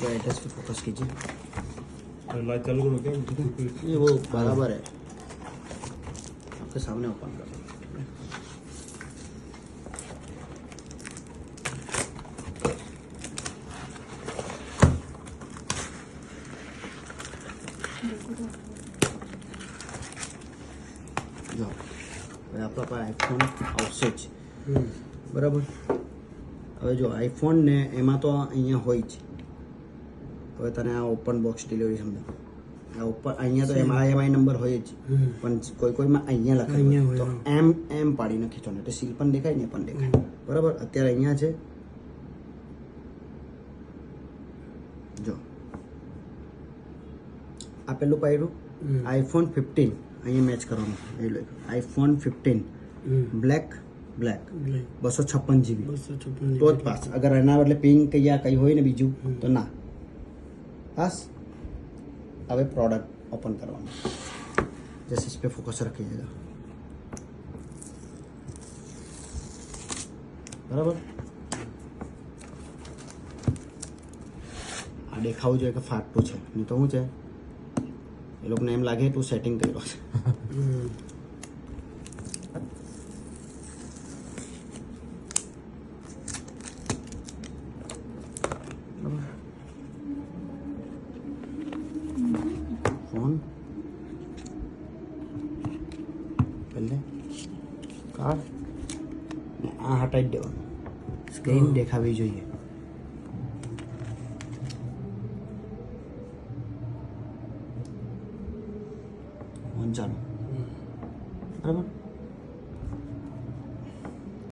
Brightness पे focus कीजिए। Light चालू करो क्या? ठीक है, ये वो बराबर है, आपके सामने ओपन कर दो। જો હવે આપણા પાસે આઈફોન આવશે જ, બરાબર। હવે જો આઈફોન ને એમાં તો અહીંયા હોય જ। હવે તને આ ઓપન બોક્સ ડિલિવરી સમજો, આ ઓપન અહીંયા તો એમઆઈ નંબર હોય જ, પણ કોઈ કોઈમાં અહીંયા લખાય તો એમ પાડીને ખીચો ને એટલે સીલ પણ દેખાય ને પણ દેખાય, બરાબર। અત્યારે અહીંયા છે, જો આ પેલું પાડ્યું આઈફોન 15 અહીંયા મેચ કરવાનું, એ લો આઈફોન 15 બ્લેક 256 GB તો જ પાસ। અગર એના બદલે પિંક या કંઈ હોય ને બીજું તો ના પાસ। હવે પ્રોડક્ટ ઓપન કરવાનું, जैसे इस पे फोकस रखिएगा, બરાબર। આ દેખાવું જોઈએ કે ફાટતું છે, નહીં તો શું છે એ લોકોને એમ લાગે તું સેટિંગ કર્યો છે। ફોન પહેલે કાર્ડ ને આ હટાવી દેવાનું, સ્ક્રીન દેખાવી જોઈએ। ફોન ચાલુ, બરાબર।